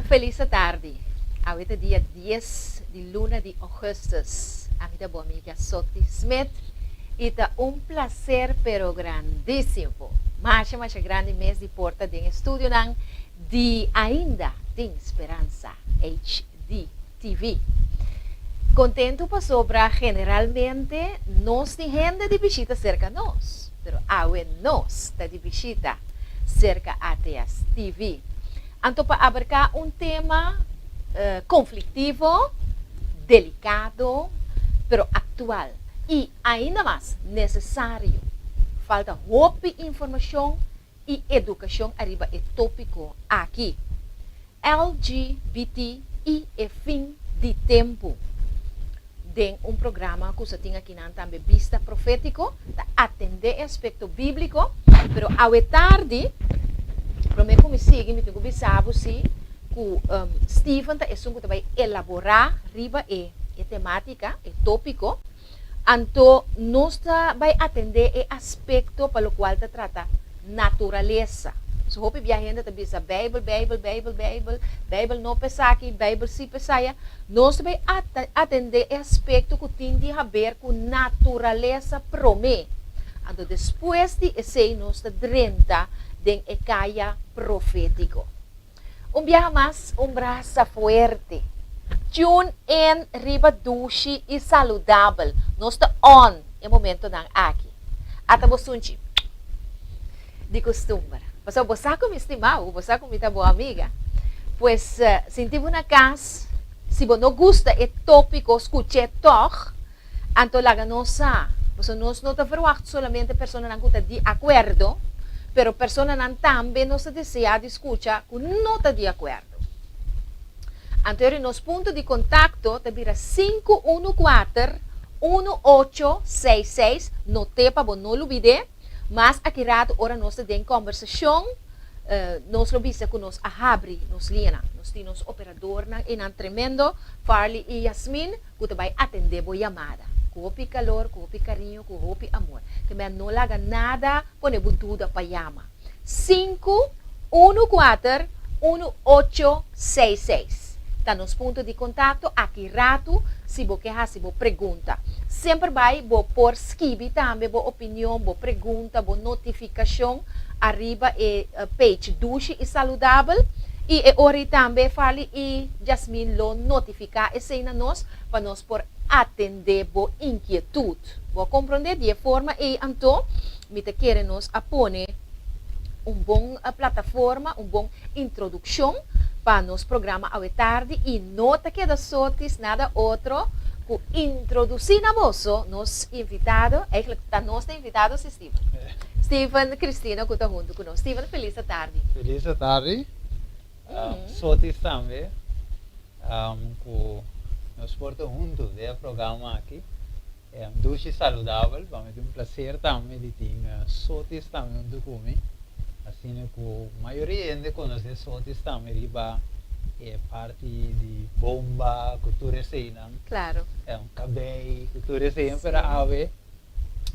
Feliz tarde. Ahorita dia 10 de luna de augustus. A minha boa amiga Soti Smith. E tá placer pero grandíssimo. Mas grande mês de porta de estúdio não de ainda tem esperança HD TV. Contento para sobra generalmente nós tem gente de visita cerca nós, pero awe nós tá de visita cerca ATS TV. Então para abarcar tema conflitivo, delicado, pero atual e ainda mais necessário. Falta hope informação e educação arriba é tópico aqui. LGBT e fim de tempo. Tem programa que você tem aqui também vista profético, atender aspecto bíblico, pero ao tarde, para mim como sigue, me tenho que saber se Stephen vai elaborar riba temática, tópico. Então, nós vai atender o aspecto para o qual trata natureza. Se você viajando também a Bible não pesa aqui, Bible sim pesa, nós vai atender o aspecto que tem a ver com natureza promê. Então, depois de esse, nós drenta de caia profético. Viaje mais, braço forte. Tune in, riba dushi e saludável. Nós está on em momento não aqui. Até você de costume. Mas você como estimado, você como minha boa amiga, pues sentimos na casa, se você não gosta de tópico, escute toch, então laga nossa, você nós não está verwacht solamente pessoas não está de acordo, pero pessoas não também não se deseja de escutar que não está de acordo. Então, nosso ponto de contato é 514-1866, não tem para não olvidar, mas aqui rato, ora nós temos conversação, nós lo visa com nós a abrir, nos linha, nós temos operador e não tremendo, Farley e Yasmin, que vai atender a chamada. Com calor, com carinho, com amor. Que não laga nada, põe dúvida para chamar. 514-1866. Está nos pontos de contato, aqui rato, se você quer, se você pergunta. Sempre vai, por escrever também, opinião, pergunta, notificação, arriba page duche e saludável. E ora também fale e Jasmine lo notificar e cena nós, para nós por atender a inquietude. Vou compreender de forma e então, me te querem nos apone bom plataforma, bom introdução para nosso programa ao tarde e nota que da sortes nada outro que introduzir na vosso nos invitado, está nós invitado Steven. Steven Cristina que está junto conosco. Steven, feliz tarde. Feliz tarde. Sortes também. Que nós portamos junto do programa aqui. É duche saudável, vamos ter prazer também de ter sortes também junto comigo. Assim que a maioria gente conhece sortes também riba é parte de bomba, cultura cena. Claro. É cabelo, cultura cena para ave.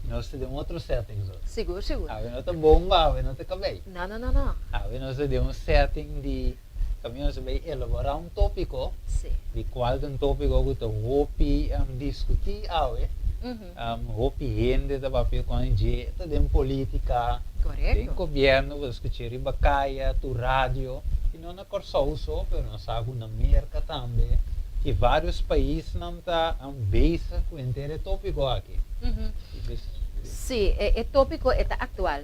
Nós temos outro setting. Seguro. Ave não tem bomba, ave não tem cabelo. Não. Ave nós temos setting de nós vai elaborar tópico. Sim. De qual tópico que tu hope discutir ave. Hope gente da papel com a gente, tem política. Correto. Tem governo, você escuta riba caia, tu rádio, e não é só isso, mas nós sabemos na América também, que vários países não estão base com o inteiro tópico aqui. Sim, o tópico é atual.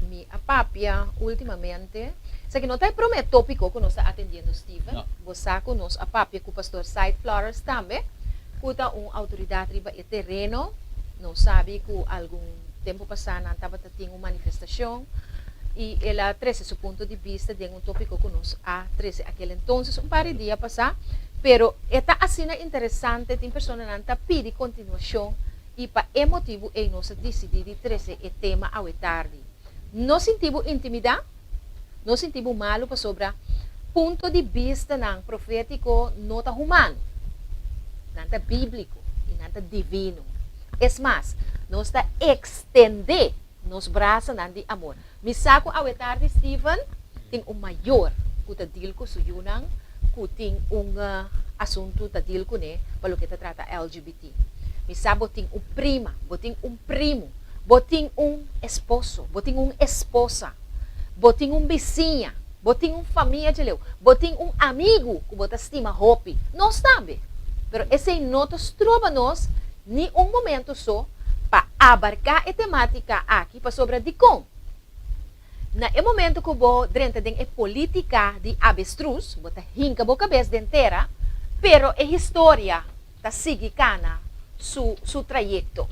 Mi apapia ultimamente, se que não tem prometo tópico que nós está atendendo Steven, você conosco a papia com o pastor Side Flowers também, que está uma autoridade riba e terreno, não sabe que algum tempo passado estava tendo uma manifestação e ela trouxe seu ponto de vista de tópico que nós trouxe aquele então, par de dias passar, pero está assim interessante, tem pessoas que estão pedindo continuação e para esse motivo nós decidimos trazer o tema ao tarde. Nós sentimos intimidade, nós sentimos malo para sobre ponto de vista não profético, não humano, não bíblico e não divino. É mais, nós está extender nos braços de amor. Me saco ao tarde, Steven, tem o maior que tá deal com suyunang, que tem assunto tá deal com né, pelo que trata LGBT. Misa boting prima, boting primo, boting esposo, boting esposa, boting vizinha, boting família de leu, boting amigo que bota estima hopi. Nós também. Pero esse notos trova-nos ni momento só para abarcar a temática aqui para sobre de como. Na momento que bo dentro de política de avestruz, bota hinca boca cabeça inteira, pero a história tá sigue cana su trayecto.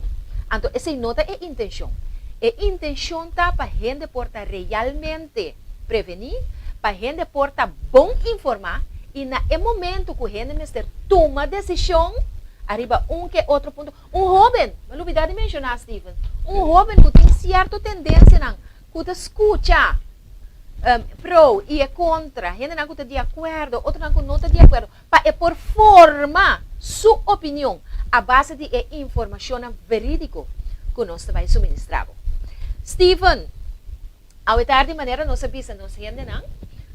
Então essa nota é intenção. E intenção tá para gente porta realmente prevenir, para gente porta bom informar e na momento que gente mister toma decisão, arriba que outro ponto. Jovem, não olvidar de mencionar, Steven, jovem que tem certa tendência não que escuta pro e contra, gente não está de acordo, outro não está de acordo, para por forma sua opinião a base de informação verídica que nós vai suministrar. Steven, ao tarde de maneira nós sabemos nós gente não,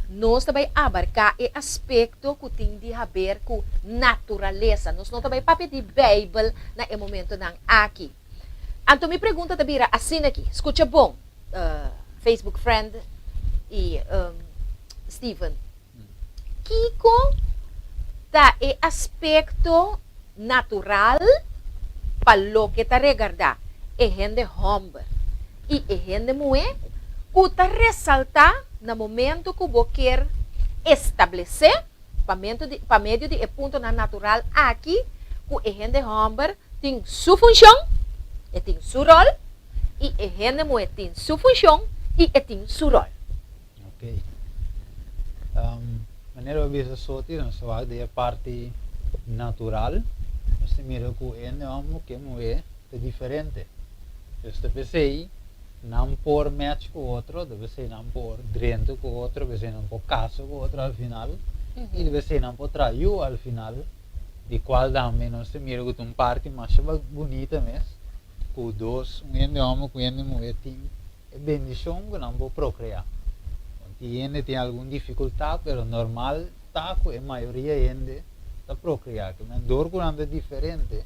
nós vai abarcar o aspecto que tem a ver com natureza, nós não vai papel de Bíblia na momento não aqui. Então me pergunta também assim aqui, escuta bom. Facebook friend e Steven. Kiko tá e aspecto natural para lo que tá regarda e gente homem e gente mulher que tá ressaltar no momento que você quer estabelecer para meio de ponto natural aqui que a gente homem tem sua função e tem seu rol e a gente mulher tem sua função e tem seu rol. Ok. Maneira de ver isso, nós vamos ver a parte natural. Nós mira que o homem que mulher é diferente. Então, pensei, não por match com o outro, deve ser não por dentro com o outro, deve ser não por caso com o outro ao final, e deve ser não por trair ao final, de qual também nós mira que uma parte mais bonita mesmo, com dois, homem com mulher tem bendição que não vou procriar. Tem alguma dificuldade, mas normal está com a maioria ainda está procriar. Mas dor quando é diferente,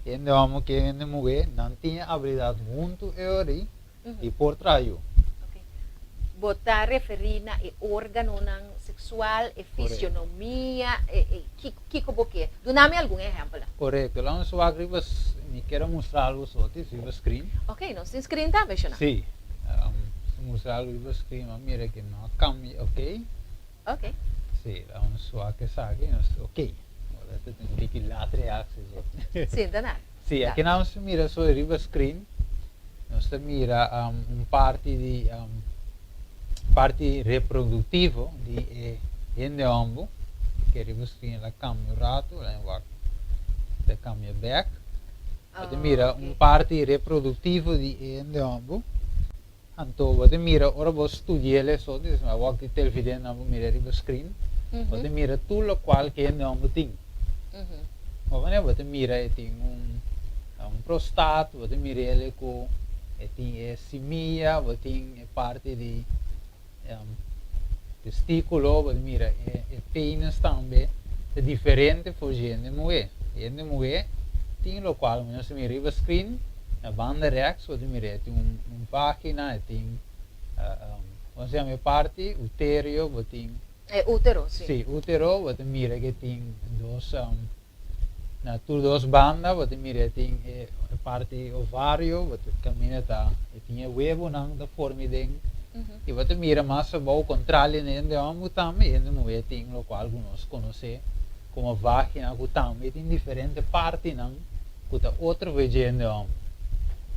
ainda homem que ainda mulher não tem habilidade muito e por traio. Botar referir na órgano sexual, fisionomia, que como que? Dá-me algum exemplo? Correto. Lá no seu agriba, me quero mostrar algo só, se o screen. Ok, não se screen tá, veja não? Sim. Mostrar algo no screen, mas mira que não cambia, ok? Ok. Sim, lá no seu aqui sabe, ok. Agora tem que lá access. Sim, danado. Sim, aqui não se mira só riba screen, nós mira parte reprodutiva de homem, que riba screen lá cambia o rato, lá em cambia back. Você mira parte reprodutiva de homem. Então, você mira, ora você estudia isso, mas você televisão não mira riba screen, você mira tudo o qual que homem tem. Você mira tem prostate, você mira ele com tem semia, você tem parte de testículo, você mira pênis também, é diferente para gente mulher. Gente mulher tem o qual você mira riba screen, na banda rex, você mira tem vagina, tem você chama parte útero, você tem útero, sim. Sim, útero, você mira que tem duas bandas, você mira tem parte ovário, você caminha tá, tem huevo não da forma de e você mira mais o contrário de homem também, mulher tem o qual nós conhecemos como vagina, que também tem diferentes partes não, que tá outra vez de homem.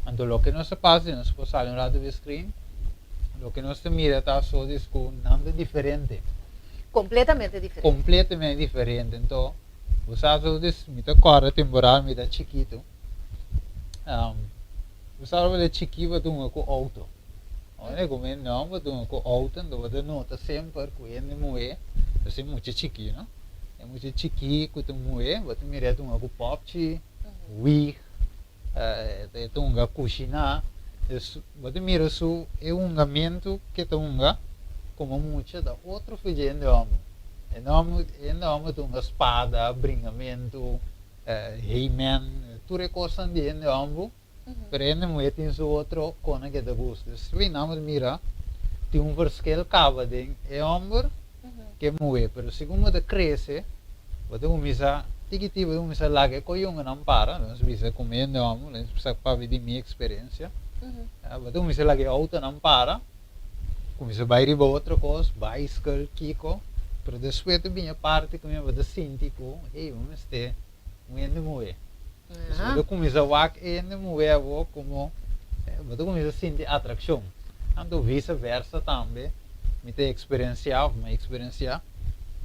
Então, o que nós fazemos, nós passamos um lado do screen, o que nós mira está só com nada diferente. Completamente diferente. Completamente diferente. Então, você sabe que me agora temporário, me dá chiquito. Você sabe que chiquito é um com auto. Olha como é não, é um com auto, então você nota sempre que ele mulher, você é muito chiquito, não? É muito chiquito com mulher, você mira um com pop, wig, cozinha, você mira isso é ambiente que tunga como mucho da outro fazendo homem. E não tem uma espada, bringamento, He-Man, tudo é coisa de homem. Pero ainda mulher tem o outro cona que te gosta. Se vem na mira, tem verschil cava de homem que é mulher. Pero se como te cresce, você começa tiki você começa lá que com um não para, nós bisa comendo homem, nós precisa para ver minha experiência. Você começa lá que auto não para, começa a ir para outra coisa, bicycle, kiko. Pero depois tem a parte que você sente que, hey, vamos ter mulher. Você começa a ver que mulher como você começa a sentir atração. Então vice-versa também, me tem experiência,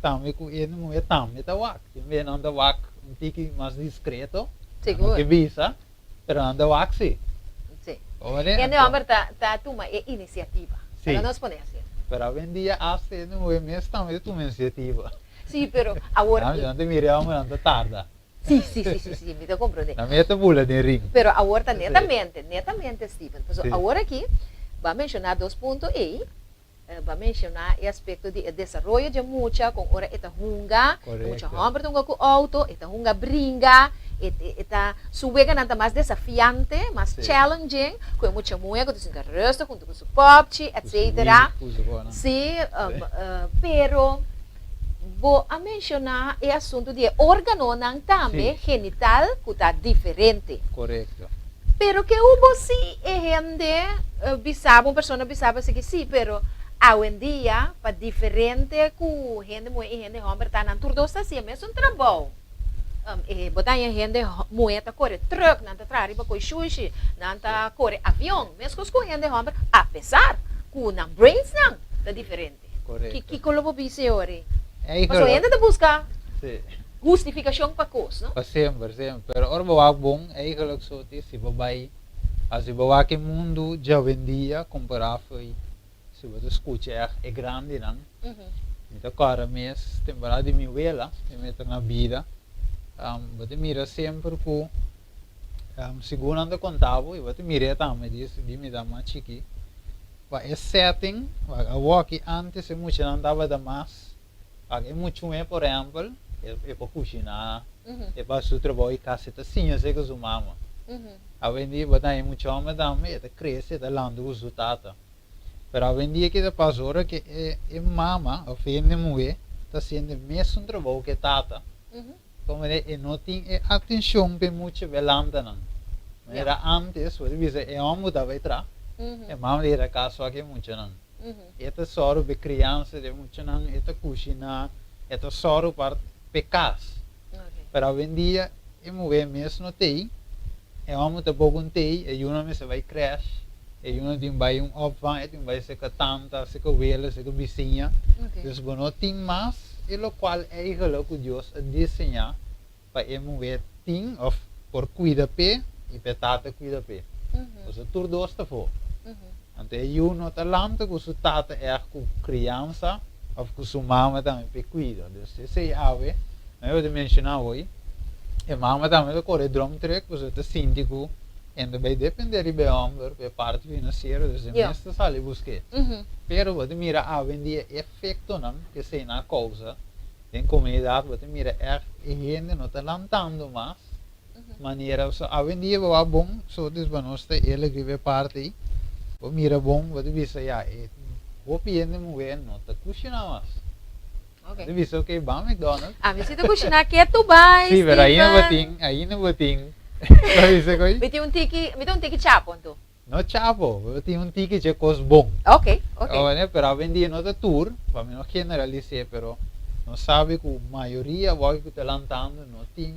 também com mulher também tá wak. Também anda wak um tique mais discreto. Seguro. Que visa, pero anda wak sim. Sim. Olha. E o homem tá toma iniciativa. Sim. Para nós poner assim. Pero hoje em dia hasta mulher mesmo também toma iniciativa. Sim, pero agora. Não mira homem anda tarda. Sim, me dá compreender. Na meta bula de ring. Pero agora netamente, Steven. Então, Sim. agora aqui, vai mencionar 2.e, vai mencionar o aspecto de desenvolvimento de mucha, com ora eta hunga, mucha homem tunga com auto, eta hunga bringa, eta suega nada mais desafiante, mais Sim. challenging, com mucha mulher, com tu singa resta, com tu su popchi, etc. Sim, pero vou a mencionar o assunto de órgano não também genital que está diferente. Correto. Pero que hubo sí gente bisaba, uma pessoa bisaba assim que sim, pero hoje em dia para diferente que gente mulher e gente homem tá na turdo está assim, mesmo trabalho. Botar gente mulher tá corre truck, não tá trariba com sushi, não tá corre avião, mesmo com gente homem, apesar que na brains não tá diferente. Correto. Que colobo bise Aí mas ainda te busca sim. justificação para coisa, não? Sempre. Pero ora bawa bom, eigenlijk so ti si babai. As bawa que mundo já vendia comparável se você escuta é grande não. Então cara mês temporada de minha vela, de meta na vida. Você mira sempre com segundo anda contava e você mira também diz de me dá mais chique. Vai setting, vai a walk antes é muito não dava da mais. É muito por exemplo, é para cozinhar, é para o trabalho em casa, é assim, eu sei que sou mama. A vendia, botar muito homem também, é cresce, é lando o resultado. Mas a vendia que passa hora que é mama, ou filha mulher, está sendo mesmo trabalho que tata. Então, não tem atenção para muito velanda não. Era antes, você vê, é homem da vai trás, é mama era casa só que muito não. Esta soro be criança de muito não, esta cozinha, esta soro para pecas. Para hoje em dia, é mulher mesmo tem, é homem tá pouco tem, é uma me se vai crescer, é uma tem vai opvan, é tem vai ser que tanta, ser que vela, ser que vizinha. Então, não tem mais, e o qual é que Deus desenha para a mulher tem, ou por cuidar pé e petata cuida pé. Então, tudo dois está fora. Então, eu não talento que o tata é com criança, ou com sua mama também para cuidar. Então, esse é a ave, eu vou mencionar hoje. E mama também corre drum track, você está síndico, ainda vai depender de homem, da parte financeira, então, mesmo sale buscar. Pero você mira a vendia efeito não, que sei na causa, em comunidade, você mira a gente não está lantando mais, maneira, a vendia vai bom, só desbanosta ele que vai parte. O mira bom, você visa já, o piende mulher não está cozinhando mais. Você visa que vai McDonald's. Me sinto cozinhar que tu vai. Sim, mas aí não bating. Me tem um tiki chapo, então. Não chapo, tem um tiki que é coisa bom. Ok. Né, pero a vendia não é tour, para mim não generalizar, pero não sabe que a maioria vai que está lantando não tem.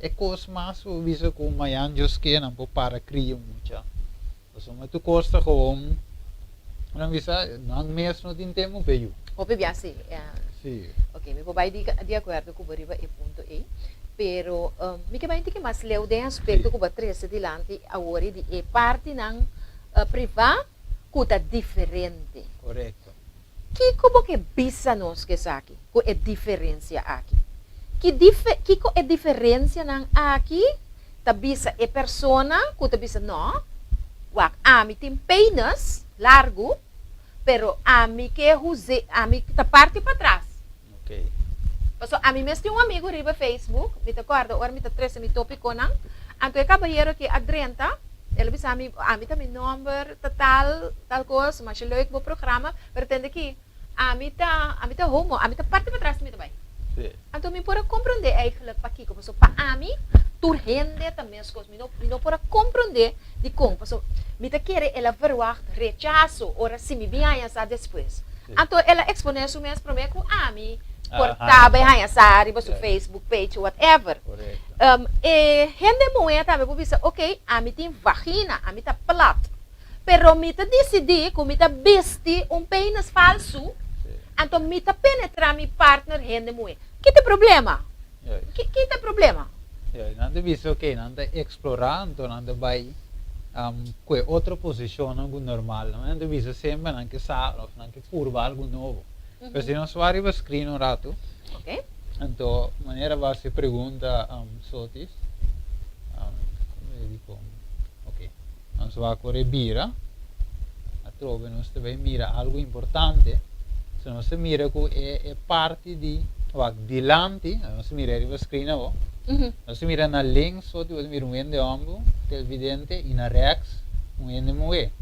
É coisa mais, o visa que o maianjos que não pode para criar muito. Então, tu custa com não visa, não mesmo não tem tempo para eu. Hope bem sim. Sim. Ok, me vou de acordo com o bariba e ponto e. Pero, me que vai ter que mais leu de aspecto que o batrese dilante a hora de parte não privada que está diferente. Correto. Que como que bisa nos que aqui? Que é diferença aqui? Que é diferença não aqui? Ta bisa é persona que ta bisa não? Wak ami tem penis largo, pero a mim que use, a mim tá parte para trás. Ok. So, a mim mesmo tem um amigo riba Facebook, me acorda, ora me tá três me topi conan, anto é cabalheiro que adrenta, ele disse a mim também número tal coisa, mas ele leuk bo programa, pretende que a mim tá homo, a mim tá parte para trás me também. Sim. Então me pode compreender eigenlijk para aqui, so para a mim turhende também as coisas, me não pode compreender de como, so me tá querer ela verwacht rechazo, ora se me bem essa depois. Então ela expõe isso mesmo para mim com a mim cortar bem essa riba su Facebook page whatever. Correto. Gente moeda também por isso, ok, a mim tem vagina, a mim tá plat, pero me tá decidi que me tá vestir pênis falso. Então, me tá penetrar meu partner gente moeda. Que tem problema? Que tem problema? Nanda visto que nanda explorar, então nanda vai com outra posição algo normal. Nanda visto sempre nanda sabe, nanda curva algo novo. Mas se nós vamos screen um rato, Ok. então maneira vai se pergunta sotis, ok, nós vamos correr bira, a trove nós também mira algo importante. Se nós mira que é parte de dilante, nós mira riba screen avo. Nós mira na link, so tu mira ende ombo, televidente e na rex ende moe.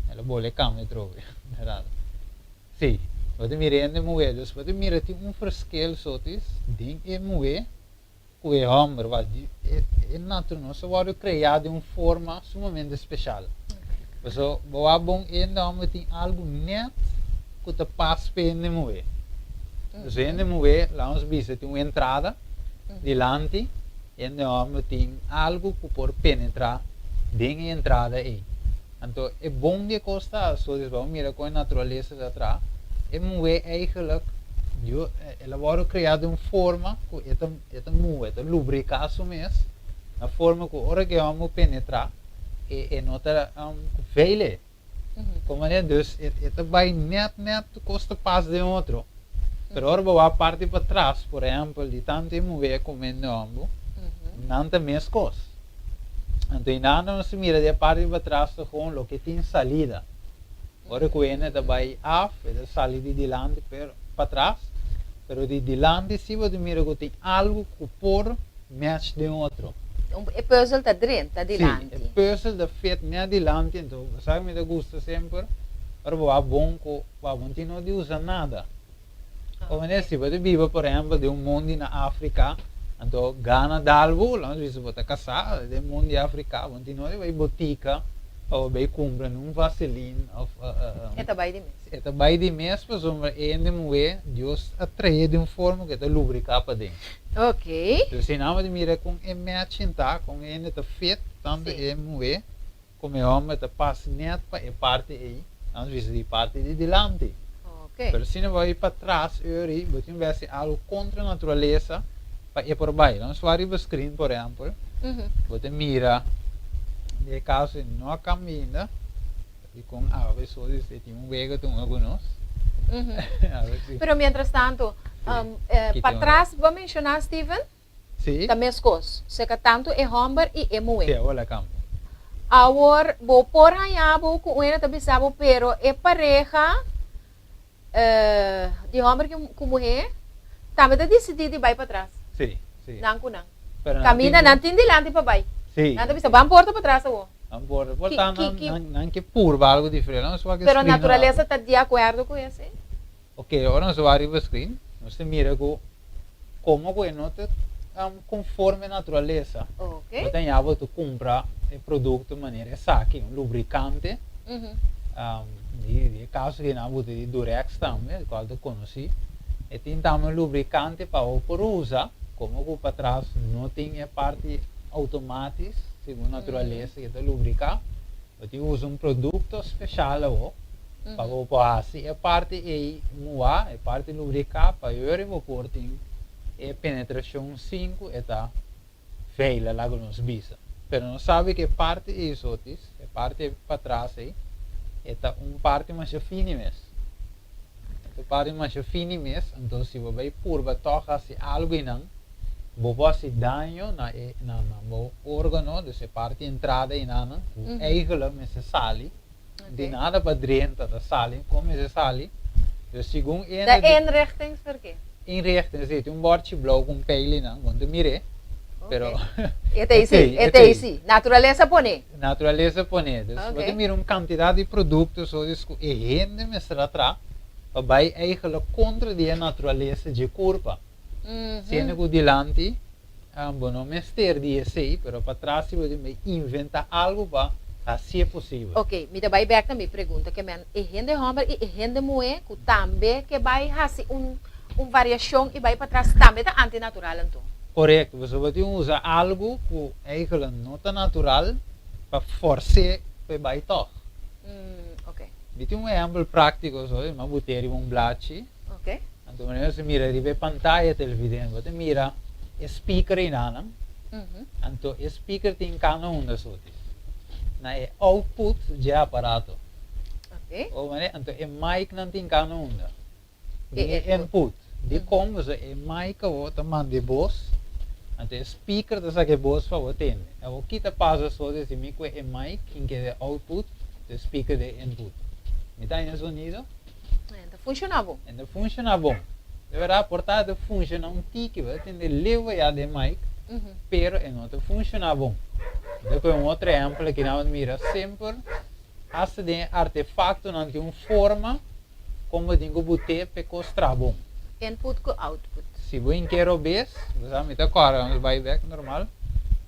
Ela bole câmera trove, errado. Sim, você mira ende moe, dus você mira tem verschil sotis, ding e moe, que é homem, é natural, nós vamos criar de uma forma sumamente especial. So, boa bom ende ombo tem algo net que te passa para ende moe. Dus ende moe, lá ons bisa tem uma entrada dilante, ende ombo tem algo que pode penetrar dentro da entrada aí. Então, é bom de costa, so vamos mirar com a natureza de atrás. É moe eigenlijk, ela vai criar de uma forma que é moe, é lubricar isso mesmo, na forma que a hora que vamos penetrar, é nota veilig. Como é, dus é vai net costa pas de outro. Pero agora a parte para trás, por exemplo, de tanto mover como ende ombo, não tem mais coisa. Então, não se mira de parte para trás com o que tem salida. Agora que ende vai af, é salida de dilante para trás, pero de dilante se você mira que tem algo que por match de outro. É puzzle tá dentro, tá dilante. Sim, é puzzle da feito me dilante, então, sabe me gusta sempre, agora bom que você não usa nada. Como é, se você vive, por exemplo, de mundo na África, então gana dalvo, lá se você casar, de mundo de África, você não vai botica, ou vai comprar vaseline, É tá bem de mês. é bem de mês, mas ainda moe, Deus atrai de uma forma que te lubricar para dentro. Ok. Então, se não, você mira com é matching, tá? Com ainda tá feito, tanto é moe, como é homem, tá passa net para a parte aí, não se de parte de dilante. Ok. Pero se não vai para trás, você vai ser algo contra a natureza para ir por baixo. Então, se você vai screen, por exemplo, você mira, de caso não caminha, e com a pessoa tem vega com alguns. Pero mientras tanto, para trás, vou mencionar, Steven, Sim. também as coisas. Se que tanto é homem e é mulher. Sim, olha campo. Agora, vou por aí, vou com ele também sabe, pero é pareja de homem com mulher, também está decidido ir para trás. Sim, sim. Não com não. Pero Camina, não tem dilante para baixo. Sim. Não tem vamos porta para trás, avô. Portanto, não que purva algo diferente. Pero a natureza está de acordo com isso. Ok, agora nós vamos screen. Nós mira como que não está conforme a natureza. Ok. Você tem a tu comprar o produto de maneira saque, lubricante. De caso que não você de Durex também, qual tu conheci. E tem também lubricante para o por usar, como que para trás não tem a parte automática, segundo a natureza que te lubricar. Você usa produto especial para o assim a parte aí moar, a parte lubricar para o vapor tem penetração 5 está feia lá com os bisa. Pero não sabe que parte é isso, a parte para trás aí é parte mais fina mesmo. A parte mais fina mesmo, então se você curva toca se algo não pode dano na órgão, dessa parte entrada e não, eigenlijk se sali, De nada para dentro da sala, como se sali. Dus segundo De inrichtingsverkeer. inrichting zit een bordje blauw com pijlen na, want de mire. Pero ETC. Natureza pone. natureza pone. Dus Oké. wat er meer een quantiteit de producten zo dus hende mestra tra, waarbij eigenlijk contra die natureza de corpo. Sendo que dilanti, não mester die sei, pero para trás se pode inventar algo para assim é possível. Ok, me vai back na minha pergunta, que men gente homem e gente mulher, que também que vai fazer variação e vai para trás também tá antinatural então. Correto, você pode usar algo que eigenlijk não está natural para forçar para vai toch. Ok, Dit exemplo prático, so, mas botar blad. ok. Então, você mira de pantalla televisão, você mira speaker in aan. Então, speaker tem cada da sorte. Na é output de aparato. Ok. Ou mané, então é mic não tem cada da. É É input. De como você é mic ou também de voz. Então, speaker da saque voz para você ter. Eu quita passa só de mim que é mic, que é output, de speaker de input. Me dá em sonido? Então funciona bom. Então funciona bom. De verdade, portanto, funciona tique, vai ter leva já de mic, pero não funciona bom. Depois outro exemplo que nós mira sempre, há de artefacto não tem uma forma como tem que botar para costar bom. Input com output. Se você quer obes, você me dá agora, vamos vai back normal.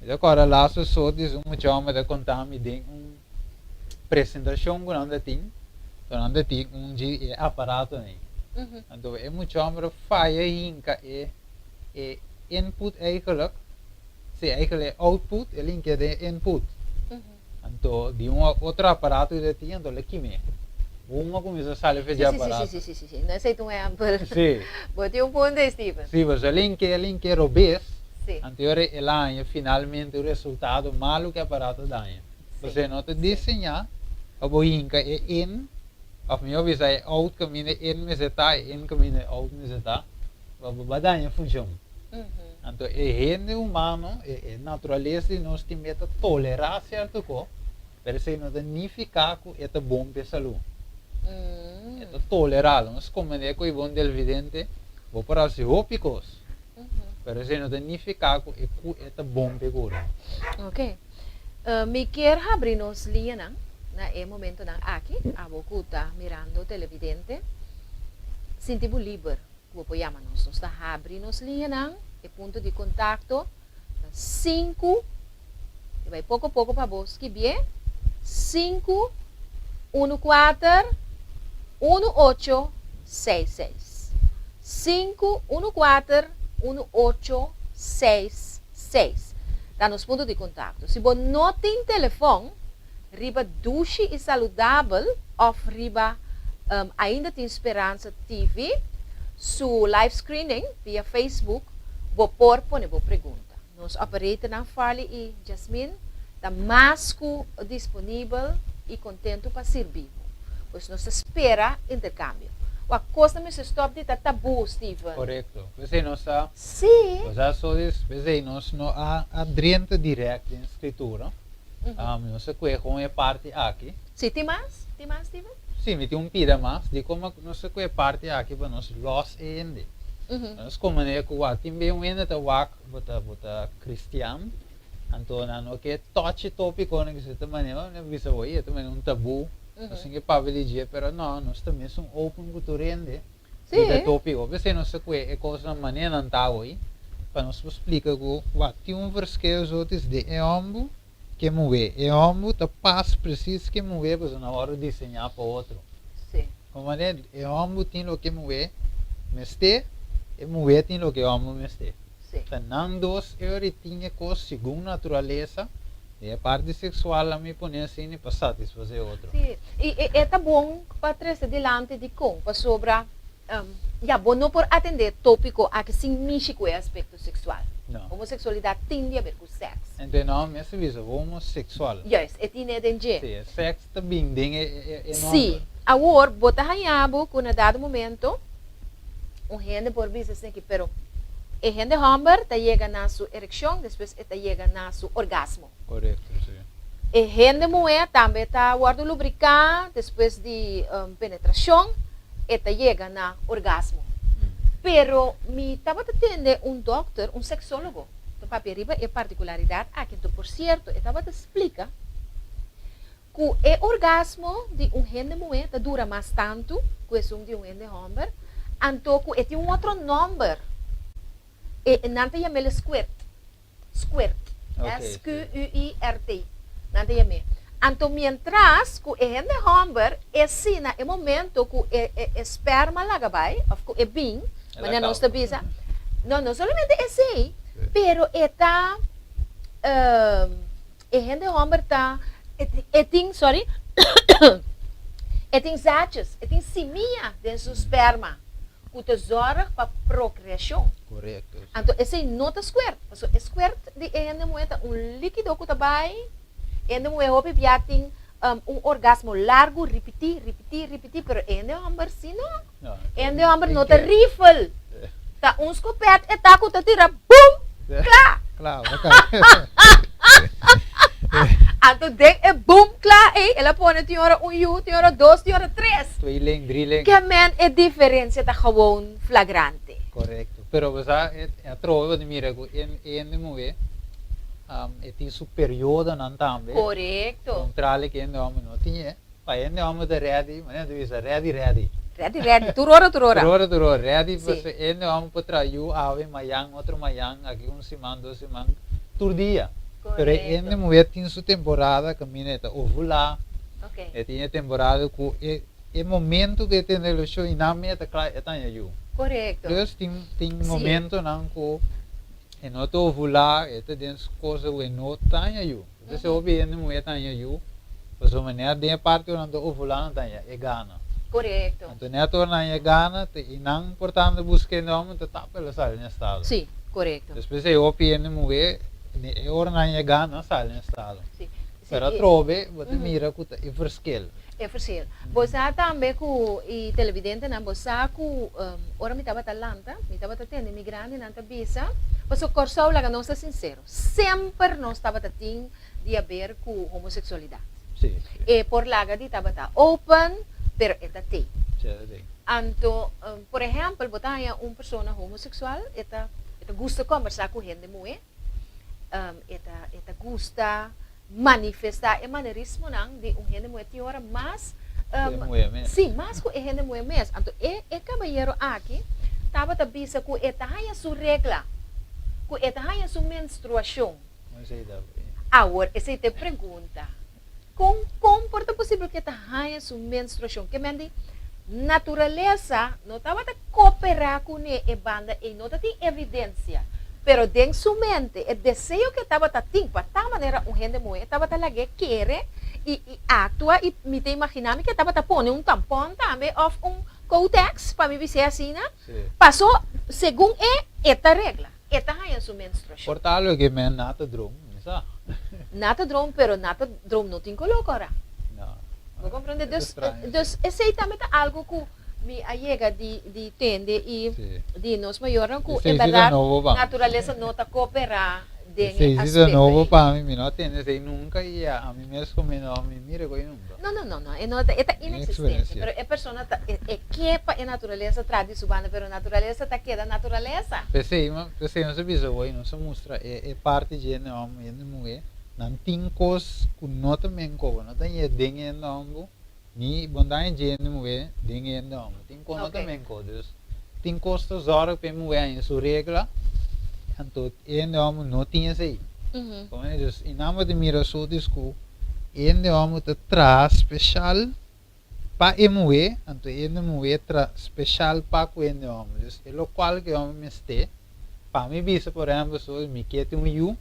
Me dá agora lá só diz chama me dá contar me tem apresentação que não tem. Então não tem de aparato nem. Então é muito amor falha hinka é input eigenlijk. Se eigenlijk output, ele hinka de input. Então de outro aparato ele tem então ele quime. Uma começa a sair de aparato. Sim. Não sei um exemplo. Sim. Bote ponto, Steven. Sim, mas ele hinka robes. Sim. Então ele finalmente o resultado malo que o aparato dá. Você não te desenhar, a boinha é in. Of meu bisa é out caminho in meseta in caminho out meseta, badanya funciona. Então é gente humano é natureza de nós tem meta tolerar certo co, pero se não significa que é bom para saúde. É tolerar, nós como é que o bom del vidente, vou para se hópicos, pero se não significa que é bom para cura. Ok. Me quer abrir nos linha na momento na aqui, a boca está mirando televidente, sinto livre, vou chamar nós está abrir nos linha não, é ponto de contato 5, vai pouco a pouco para vos que bem 5 14 1866 5 14 1866 dá nos pontos de contato. Se você não tem telefone riba duche e saudável of riba ainda tem esperança TV su live screening via Facebook vou pôr pone vou pergunta nos operator na Farley e Jasmine da mais disponível e contento para servir pois nós espera intercâmbio a coisa me se stop de tabu Steven Correto. Você não sabe? sim Você só diz, você não há adrento direto em escritura. Não sei qual é a parte aqui. sim tem mais Steven Sim, me tem pida mais de como não sei qual é a parte aqui para nós los ainda. Nós como é que o tem bem ainda tá bota cristiano. Então não que touch tópico né que se também não visa hoje também tabu. Assim que para religião, pero não, nós também somos open cultura ainda. Sim. É tópico. Você não sei qual é coisa maneira não tá hoje. Para nós explicar que tem verschil os outros de ambo que mover. E ambo tá passo preciso que mover para na hora de desenhar para outro. sim Como é e ambo tem o que mover, meste e mover tem o que ambo meste. sim Então não dois eu tinha coisa segundo natureza. E a parte sexual a me põe assim para satisfazer outro. Sim, e é tá bom para trazer delante de com, para sobre, bom não por atender tópico a que significa o aspecto sexual. Não. Homossexualidade tem a ver com sexo. Então não, me se visa homossexual. Yes, é tinha dentro. Sim, sexo também é Sim, agora, bota ranhabo, com dado momento, gente por visa assim que, pero, gente homem, tá chega na sua ereção, depois tá chega na sua orgasmo. Correto, sim. E gente mulher também está guarda lubricar depois de penetração e chega na orgasmo. Pero me estava atendendo doutor, sexólogo, do papel e particularidade aqui, então, por certo, estava te explica que o orgasmo de gente mulher dura mais tanto que o de gente homem, então que tem outro nome, e não te chama squirt, S-Q-U-I-R-T, não te chama. Então, mientras que gente homem é sim, no momento que o esperma lá vai, ou que é bem, mas não está bisa. Não solamente esse, pero está gente homem está sorry, tem zaches, tem semia dentro do esperma, que te zorga para procriação. Correto. Então, esse não é squirt. Squirt de gente mulher é líquido que está bem, gente mulher já tem orgasmo largo, repetir, pero gente homem sim não. Gente homem não está rifle. Tá escopete e tá com tira, boom, claro. Claro, Então, é boom, claro, ela põe tem hora tem hora 2, tem hora 3. Tweeling, drilling. Que man é diferença tá gewoon flagrante. Correto. Pero você é trova de mira que mulher tem seu período não também. Correto. Contrário que homem não tinha. Para homem da ready, mas não é ready. Ready. Turora. Turora. Ready, Sim. você homem para trair ave mayang, outro mayang, aqui semana, 2 semanas, todo dia. Pero mulher tem sua temporada, caminheta ovular. Ok. Tem temporada que é momento que tem relação e na meta claro é tão eu. Correto. Plus tem momento não que não tô ovular, é tem coisa que não tão eu. Então se ouve mulher tão eu, mas a maneira de parte não tô ovular não tão é gana. Correto. Então não torna é gana e não portanto busque não muito tá pela sala no estado. Sim, correto. Depois se ouve mulher é hora não é gana sala no estado. Sim. Pero trove, você mira que é verschil. É verschil. Você também com e televidente na você com ora me estava talanta, me estava tendo imigrante na tabisa, você corso lá não ser sincero. Sempre não estava tendo de haver com homossexualidade. Sim. E por lá que estava open, pero eta tem. Sim. Então, por exemplo, botar uma pessoa homossexual, eta gusta conversar com gente mulher, eta gusta manifestar o maneirismo de gente mulher tem hora mais sim, mais que gente mulher mesmo. Então, o caballero aqui estava a dizer que eta há sua regra, que eta há sua menstruação. Agora, essa te pergunta, como pode possível que eta há sua menstruação? Que mende natureza não estava a cooperar com a banda e não tem evidência. Pero dentro de sua mente, o desejo que estava a ter, para tal maneira, gente mulher estava a lá querer e atua e me te imaginar que estava a pôr tampão também ou Cotex, para me dizer assim, né? Passou segundo esta regra. Esta é a sua menstruação. Portanto, que men nata drum, sabe? Nata drum, pero nata drum não tem colocora. Não. Não compreende? Então, esse é também algo que me allega de tende e de nós maiores que em verdade a natureza não está cooperar dentro do aspecto. Se novo para mim não tem sei nunca e a mim mesmo como não me mira com nunca. Não, é inexistente, pero a pessoa é que para a natureza tradicional, pero a natureza está queda natureza. Pensei, não se visa hoje, não se mostra é parte de homem e mulher, não tem coisas que não também como, não tem dentro do homem. Ni bondade de mulher, dinheiro não. Tem como também coisas. Tem custos horas para mulher em sua regra. Então, não tinha isso aí. Como é isso? E não de mira só disco. Não te traz especial para a mulher. Então, a mulher traz especial para o homem. É o qual que o homem me está. Para mim, bisa por exemplo, só me quer ter eu.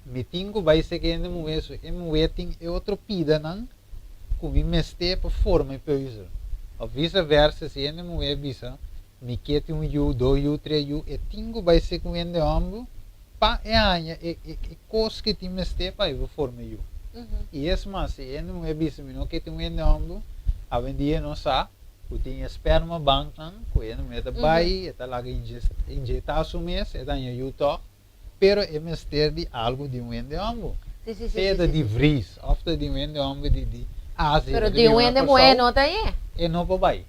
Me tenho vai ser que a mulher tem outro pida não. Com meste para forma e peso. A vice-versa, se a mulher bisa, me quer um you, 2 you, 3 you, e tingo vai ser com ele ambos, para coisa que tem meste para a forma you. E isso mais, se a mulher bisa, me não quer um ele ambos, a vendia não sabe, que tem esperma banco, que a mulher está vai, está lá injetar o mês, está em you to, pero é meste de algo de um ele ambos. Sì, sì, sì, Se sì, di sì. vries, ofte di wende ombe di Azië. Pero di wende mo nota é. E no pa bai.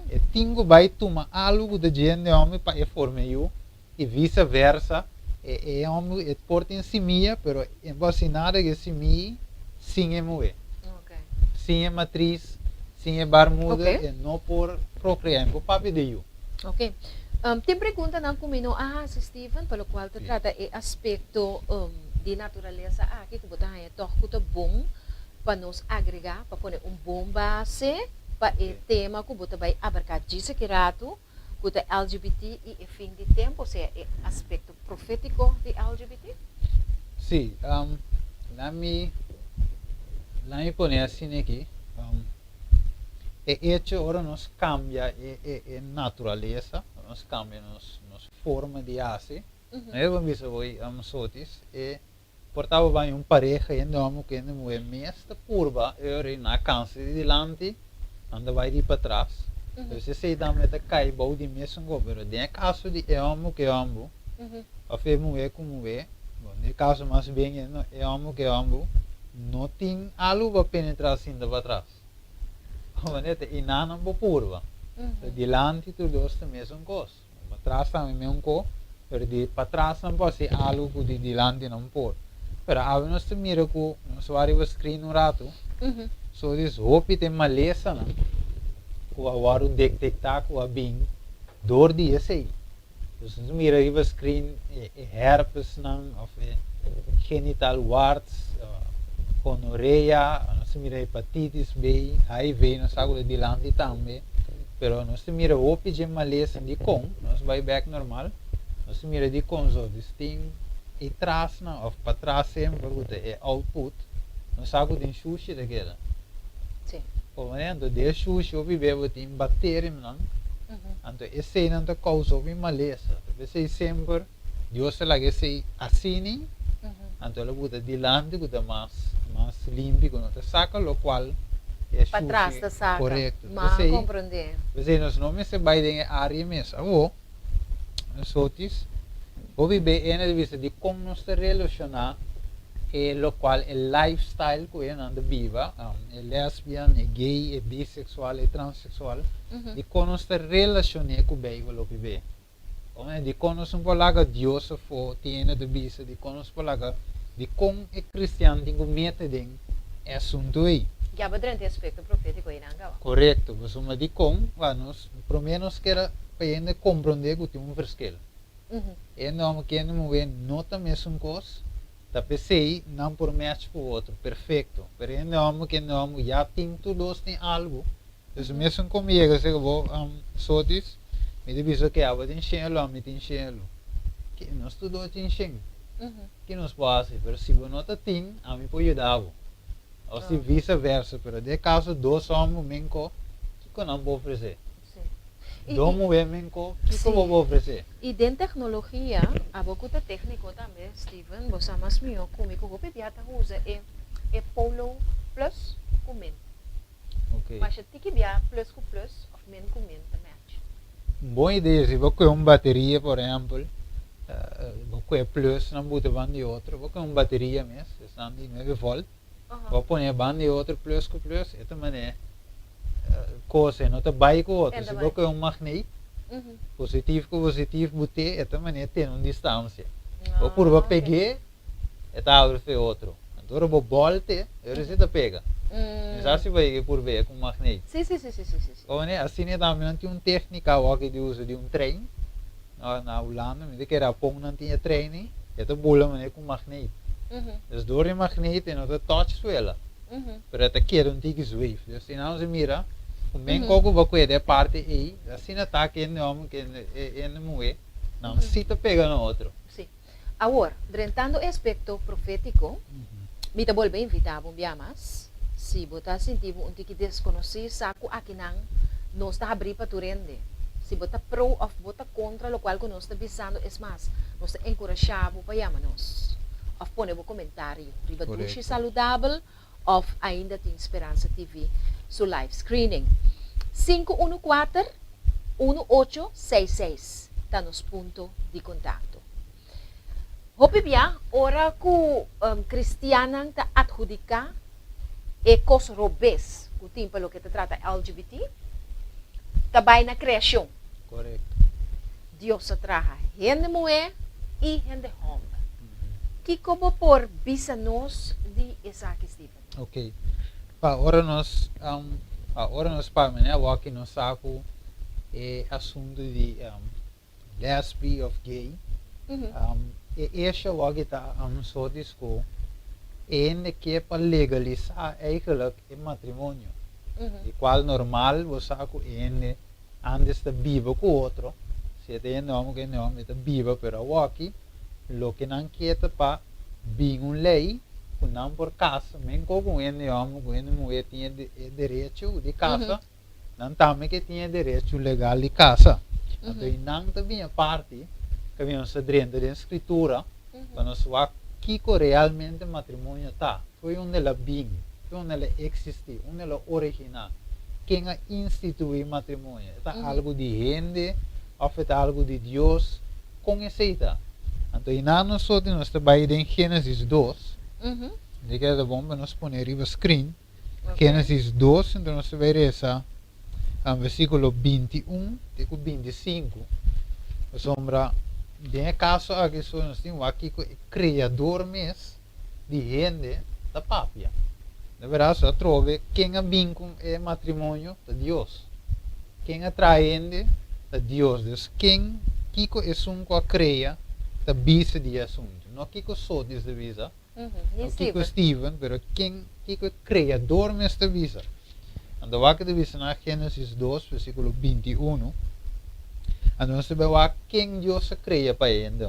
E tingo bai tuma algo de gente homem para e forme eu e vice-versa. E homem e porta em simia, pero em vacinada que simia, sim é moe. Ok. Sim é matriz, sim é barmuda, Ok. e não por procriar, por papi de eu. Ok. Tem pergunta na comino, si Steven, pelo qual te Sì. trata e aspecto di natureza aqui, que botar aí toque que bom para nos agregar, para pôr bom base para o tema que botar vai abarcar disso que rato, que o LGBT e fim de tempo, ou seja, o aspecto profético de LGBT? Sì, la mi pone assim aqui. E hecho ora nos cambia e natureza, nos cambia nos forma de ase. Eu vou ver voi sotis e portava bem pareja e não que não é mesta curva eu na cansa de dilante anda vai de para trás. Então se sei dá meta cai bom de mesmo go, pero de caso de amo que amo, a fe é como é. Bom, de caso mais bem é amo que amo, não tem algo para penetrar assim de para trás. Manete inanam po purva. Dilante tu dos te mesmo cos. Atrás também mesmo co, pero de para trás não pode ser algo que de dilante não pode. Pero a nós te mira que nós vários screen um rato. So this hope tem maleza não. O awaru detectar que a bem dor de esse. Dus mira aí screen herpes não of genital warts, gonorrea, nós mira hepatitis B, HIV, nós agora de dilante também. Pero nós mira o de maleza de com, nós vai back normal. Nós mira de com so disting e traz na of para trás sempre é output. Nós agora de sushi daquela. Sim. Comendo de sushi o bebê tem bactéria não. Então esse não te causa maleza. Você sempre Deus se lage se assim. Então ela buta dilante buta mais limpo quando te saca lo qual é para trás da saca. Correto. Mas compreender. Você nos nomes se vai em área mesmo. Agora, nós outros, o viver é na vista de como nos relacionar e lo qual é lifestyle que é na viva, é lesbian, é gay, é bissexual, é transexual, de como nos relacionar com o bem o viver. De como nos polaga Deus for tiene de vista de como nos polaga de como é cristiano tem que meter dentro é assunto aí. Já badrante aspecto profético aí não gawa. Correto, mas uma de como, nós, pelo menos que era para ainda compreender que tem um verschil. E não que não é nota mesmo coisa, da PC não por match para o outro, perfeito. Mas não que não já tem todos tem algo. Então mesmo comigo, se eu vou só diz, me diz que a tem enxerlo, me tem enxerlo. Que nós tudo tem enxerlo. Que nos passa, mas se você não tem, a mim pode ajudar. Ou se vice-versa, pero de caso dois homens menco, que não vou oferecer. Dois mulheres menco, que vou oferecer. E dentro da tecnologia, a pouco da técnica também, Steven, você mais melhor comigo, o que já usa é Polo Plus com men. Ok. Mas tem que ver plus com plus, ou men com men também. Boa ideia, se você uma bateria, por exemplo, você plus, não bota banda de outro, você uma bateria mesmo, está de 9 volt. Vou pôr banda de outro plus com plus, essa maneira coisa, não está bem com outro. Se você é um magneto, positivo com positivo, bote, essa maneira tem uma distância. Vou por você pegar, essa abre foi outro. Então eu vou volte, eu recebo pega. Mas assim vai por ver com magneto. Sim. Assim também tem uma técnica que usa de um trem na Holanda, mas que era pão não tinha trem, essa bola com magneto. Dus door die magneet en dat touch suela. Pero esta quiere un tiki swift. Dus si nou se mira, o men coco va cuide parte aí, assim na tá que não que é moe, não se te pega no outro. Sim. Agora, drentando o aspecto profético, me te volve invitar a um mais. Se você sentir um tiki desconhecido, saco aqui não está abrir para tu rende. Se você pro ou você contra, o qual que nós está visando é mais, nós está encorajado para chamar-nos. Of pôr um comentário, riba duche saudável, of ainda tem Esperança TV, seu live screening. 514-1866, está nos ponto de contato. Hopi bia, ora ku cristianang ta adjudica e cos robes, ku timpa lo que te trata LGBT, tabay na creación. Correcto. Dios sa traja, gente mujer y gente hombre. Que como por bisanos di Isaac Stephen. Ok. Agora nós para né, aqui no saco é assunto de lesbi of gay. E esse logo está só disco en que para legalizar eigenlijk o matrimônio. E qual normal você en antes de viver com outro. Se tem nome que não é viver pero aqui lo que não quer para vir lei não por casa, men como en homem com en mulher tinha direito de casa, não também que tinha direito legal de casa. Então não também parte que vem se dentro da escritura, para nós ver que realmente matrimônio está. Foi onde ela vem, foi onde ela existe, onde ela original. Quem a instituiu matrimônio? É algo de gente, ou é algo de Deus, conhecida. Então, nós trabalhamos em Gênesis 2, de que é bom para nós pôr no screen. Okay. Gênesis 2, então nós vamos ver essa, versículo 21 e 25. Sombra, de caso aqui nós temos aqui o criador mesmo de gente da papia. Na verdade, só trove quem a vínculo é matrimônio de Deus. Quem atraente de Deus. Deus quem Kiko é um que cria da bisa de assunto. Não Kiko só diz de visa. Kiko Steven, pero quem Kiko criador desta visa. Então, vai que de visa na Gênesis 2, versículo 21. Então, você vai quem Deus cria para ele.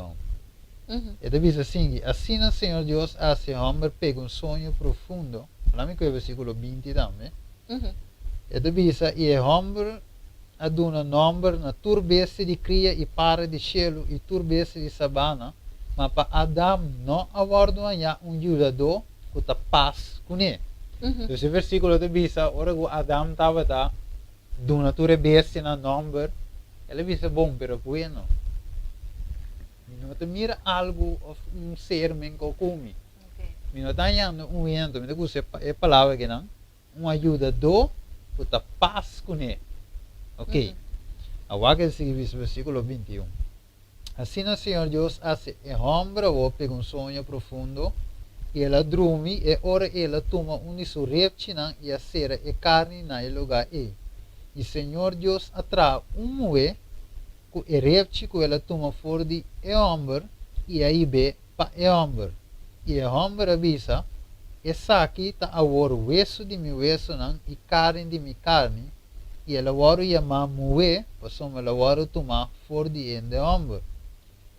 E de visa assim, assim o Senhor Deus hace homem pega um sonho profundo. Lá me que é versículo 20 também. E de visa, e o homem aduna nome na turbesse de cria e para de cielo e turbesse de sabana, mas para Adam não aguardo ajudador que está paz com ele. Então, esse versículo de visa, ora que Adam estava duna turbesse na nome, ele visa bom, pero bueno. Não te mira algo ou ser men que come. Não está olhando vento, me usa a palavra que não, ajudador que está paz com ele. Ok. Agora que sigue o versículo 21. Assim o Senhor Deus hace o homem pega um sonho profundo e ela dorme e ora ela toma de sua reptina e acera a carne na lugar e. E o Senhor Deus atrai mulher com o reptil que ela toma fora de homem e aí vê para o homem. E o homem avisa, essa aqui está agora o hueso de meu hueso e carne de minha carne. E ela vai chamar mulher, passou ela vai tomar fora de homem.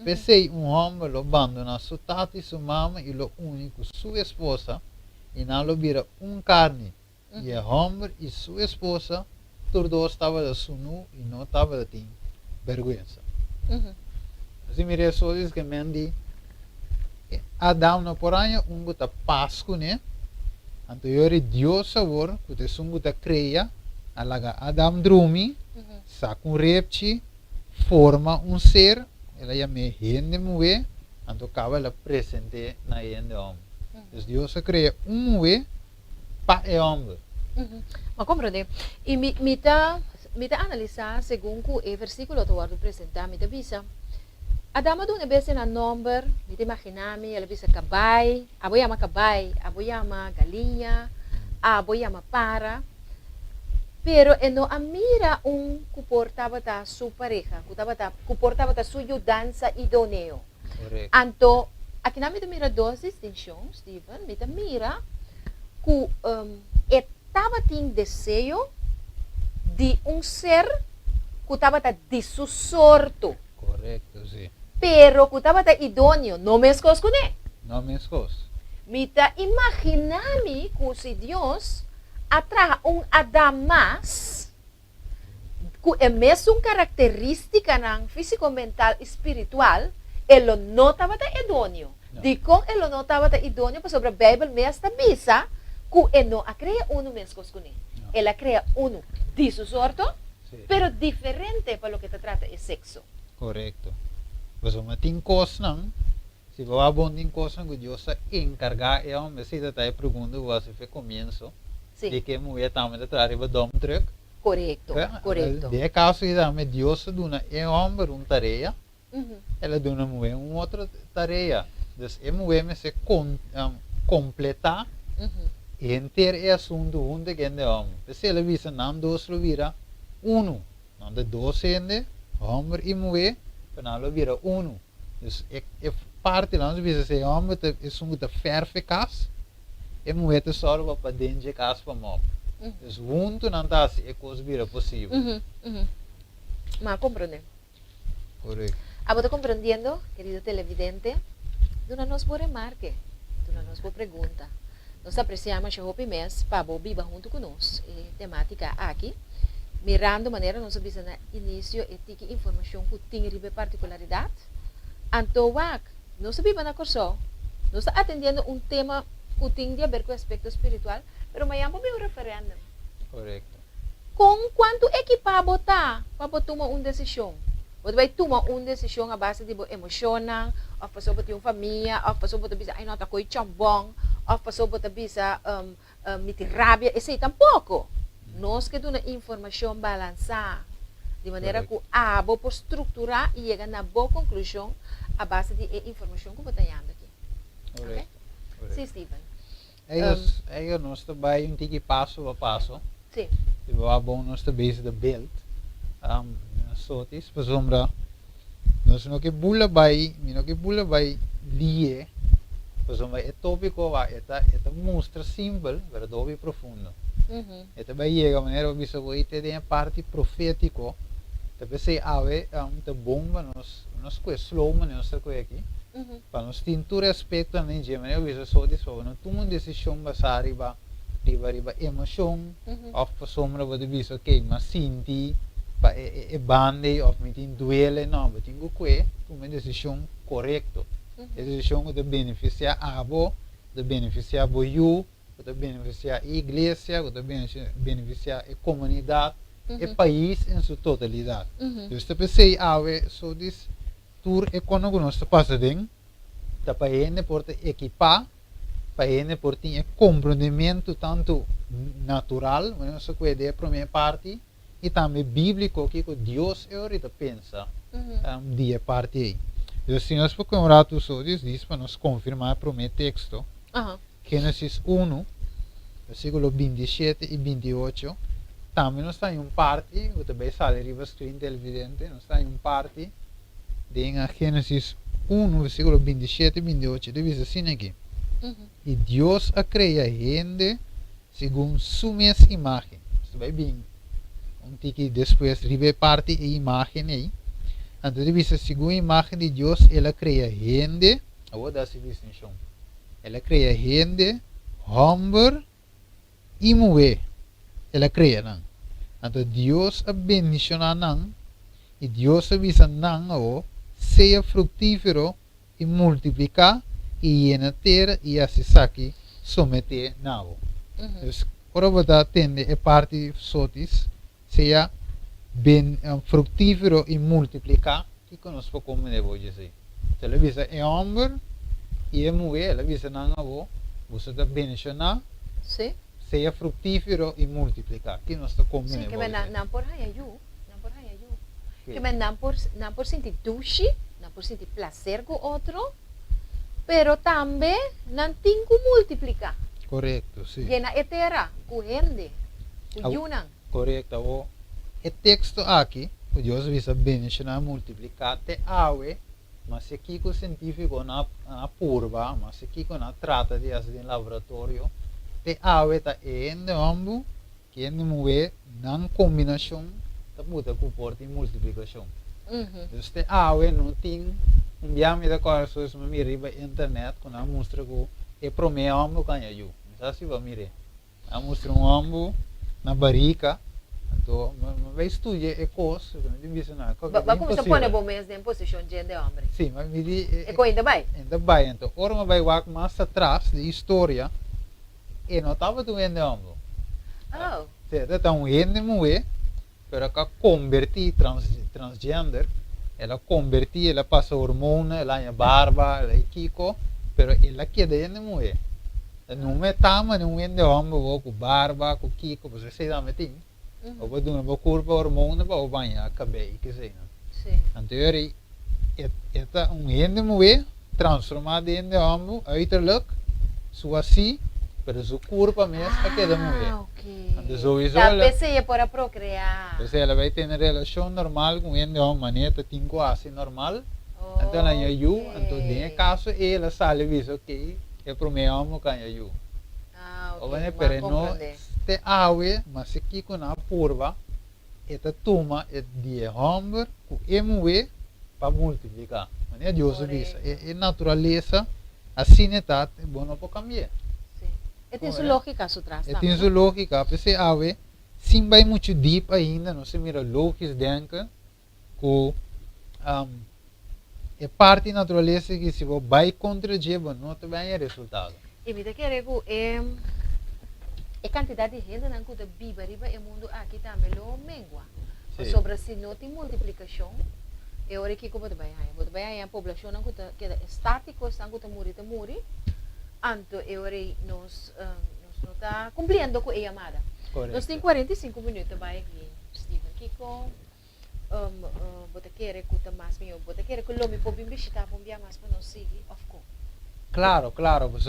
Pensei homem lo abandona sua tata e sua mama e lo único sua esposa e não lo vira carne. E o homem e sua esposa, todos estavam da sunu e não estavam da vergonha. Assim me resolve que mendi Adam na poranya está pasco né? Então eu Deus sabor que te sungo ta creia alaga Adam drumi, saca reptil, forma ser, ela chama gente mulher, então acaba ela presente na gente homem. Então Deus cria mulher para o homem. Mas compreende? E me tá analisar segundo o versículo que eu vou apresentar, me visa. Adam do nebese na number, me imaginami, ela visa cabay, aboyama cabay, aboyama galinha, aboyama para. Pero no mira comportava da sua pareja, comportava da sua dança idôneo. Correto. Então, aqui na mira duas distinções, Steven, mira que estava tendo desejo de ser que estava dissorto. Correto, sim. Pero que estava idôneo, não me escos com ele. Não me escos. Mita imaginami que se Deus atrai Adam mais com a mesma característica físico, mental, espiritual, ele não estava idôneo. Dico, ele não estava idôneo, porque sobre a Bíblia mesmo bisa que ele não cria mesmo com ele. Ele cria de su sorte, pero diferente para o que te trata é sexo. Correto. Mas uma tem coisa não, Se vai bonding coisa que Deus encargar é um se tá aí pergunta você fez começo Sim. de que mulher também tá arriba dom truck. Correcto, correcto. De caso que também Deus dona é homem uma tarefa, Uhum. ela dona mulher uma outra tarefa. Então é mulher me se completar Uhum. enter é assunto onde que é homem. Se ela visa não dois lo vira uno, não de dois ende homem e mulher, para lo vira uno. Então é parte lá, visa se homem é um que perfeito, e mulher é só para dentro de casa para mob. Então junto não tá assim, é coisa vira possível. Uhum. Uhum. Ma comprende. Correto. ¿Está comprendiendo, querido televidente? Duna nos por remarque, duna nos por pregunta. Nós apreciamos o mês para viva junto conosco e temática aqui. Mirando maneira nós visa no início e tique informação que tem ribe particularidade. Antoak, nós viva na corso, nós está atendendo um tema que tem a ver com o aspecto espiritual, pero mayam po um referendum. Correto. Com quanto equipado está para tomar uma decisão? Você vai tomar uma decisão à base de emocional, ou para sobre uma família, ou para sobre bisa, ai não tá coi chambong, ou para sobre bisa miti rabia, esse tampouco. Nós que damos informação balançada, de maneira que a boa por estruturar e chegar na boa conclusão à base de informação que você está dando aqui. Correto. Okay? Sim, Steven. Aí nós também um tique passo a passo. Sim. E vai bom nós também de belt. Sotis, por sombra, nós não que bula vai lie, por sombra é tópico vai é mostra simples, mas dobe profundo. É vai chega maneira que você vai ter uma parte profético, também se ave tá bomba nós que slow mas nós que aqui, para nós tintur respeito também de maneira que você sotis para não tomar uma decisão baseada riba emoção, ou por sombra você diz ok, mas senti e bande of meeting duele não, mas tenho que tomar decisão correta, decisão que beneficia a abo, que beneficia a boiú, que beneficia a igreja, que beneficia a comunidade, e país em sua totalidade. Então, eu pensei só diz tour econômico nós passa dentro, tá para ele por equipar, para ele por ter compreendimento tanto natural, mas não se pode a primeira parte e também bíblico que Deus é ahorita pensa dia parte aí. Então, se nós por um rato só diz para nós confirmar o primeiro texto, Gênesis 1, versículo 27 e 28, também nós está em parte, que também sai riba screen televidente, nós está em parte de Gênesis 1, versículo 27 e 28, diz assim aqui. E Deus a cria gente segundo sua mesma imagem. Isso vai bem. Que depois ribe parte e imagem aí. Então, diz segundo a imagem de Deus, ela cria gente. Eu vou dar essa distinção. Ela cria gente, homem e mulher. Ela cria não. Então, Deus a bendicionar não. E Deus avisa não, seja frutífero e multiplicar e llena terra e assim aqui someter não. Então, agora vou dar atender a parte sotis. Seja bem frutífero e multiplicar, que conosco como devo dizer. Se ela visa é homem e é mulher, ela visa não avô, você está bendicionar, seja frutífero e multiplicar, que nós está como devo dizer. Sim, que não por hayayu, que não por sentir duche, não por sentir prazer com outro, pero também não tem que multiplicar. Correto, sim. Llena a terra, com gente, com yunan. Correto, o texto aqui, o Deus visa bendicionar, multiplicar, te awe, mas se aqui o científico na purva, mas se aqui na trata de fazer em laboratório, te awe ta ende ambu, que ende mulher, na combinação, ta puta comporta em multiplicação. Então, te awe não tem biame da coisa, se me mire na internet, quando mostra que é promê ambu canha-ju. Não se vai mire. A mostra ambu na barriga. Então, vai estudar e coisa, não tem nada. Mas como você põe bom mês em posição de homem? Sim, mas me diz... E com ainda vai? Ainda vai, então. Ora, vai mais atrás de história, e não estava do homem. Oh. Então, um homem mulher, para que convertir transgender, ela converti, ela passa hormone, ela ha barba, ela kiko, pero ela queda na mulher. Não é tama, não é de homem, com barba, com kiko, você sei da metin. Ou vou dar uma curva hormone, vou banhar cabelo, que sei não. Sim. Então esta ende mulher transformada em homem, uiterlijk, zo assim, pero su curva mesmo queda mulher. Ok. Então sowieso Talvez seja para procriar. Então ela vai ter uma relação normal com ende homem, maneta tem quase normal. Então ela é you, então em caso ela sabe isso, ok, é para mim homem que é you. Ok. Ou pero não te awe, mas se aqui com a curva, esta toma é de homem com mulher para multiplicar. Mas é Deus isso, é natureza, assim é bom para cambiar. Sim. E tem sua lógica, sua traça. Tem sua lógica, porque awe, sim vai muito deep ainda, não se mira lógico denken, que é parte da natureza que se você vai contra o não te vai resultado. E me querer que a quantidade de gente que vive arriba no mundo aqui também é mengua. Sobre se não tem multiplicação, é hora que você vai a população que é estática, que morre, então é hora nós não está cumprindo com a chamada. Nós temos 45 minutos para aqui, Steven Kiko. Você quer que mais meu, você quer que o nome pode visitar para enviar mais para nós seguir, of course. Claro, dus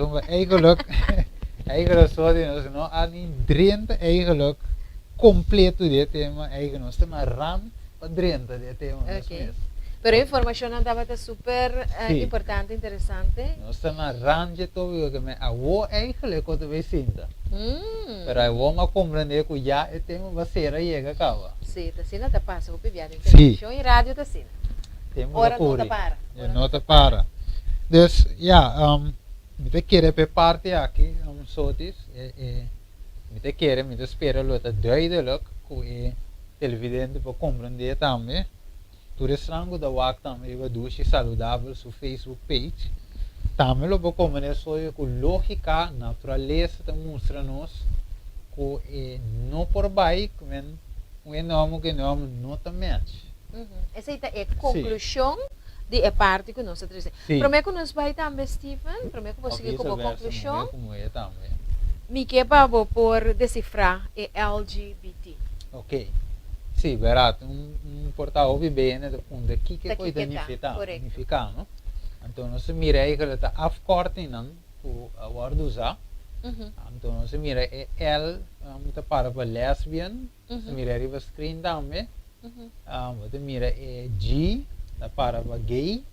eigenlijk zo die no aan drent eigenlijk completo dit thema eigenlijk nos tema ram para drent dit thema. Okay. Pero a informação andava super importante, interessante. Nós tema ram je todo que me awo eigenlijk wat we sinta. Pero aí vamos compreender que já é tema vai ser aí que acaba. Sim, tá sendo tá passa, vou pedir em televisão e rádio tá sendo. Ora não tá para. Não tá para. Dus ja, me querer per parte aqui, sotis, me querer, me espera luta duidelijk, que televidente para compreender também. Tu restrango da wak também eu duche saudável su Facebook page. Também lo para compreender só que lógica, natureza te mostra nos que não por bike, men nome que não te match. Essa é a conclusão de a parte que nós trazemos. Para que nós vai também, Steven, para que você como conclusão, me que para por decifrar é LGBT. Ok. Sim, verdade. Portal ouve bem, né, do ponto de que coisa significa, não? Então nós mira aí que ele está afkorting não, o word usar. Então nós mira é L, tá para lesbian, nós mira aí o screen também. Você mira é G, tá para gay,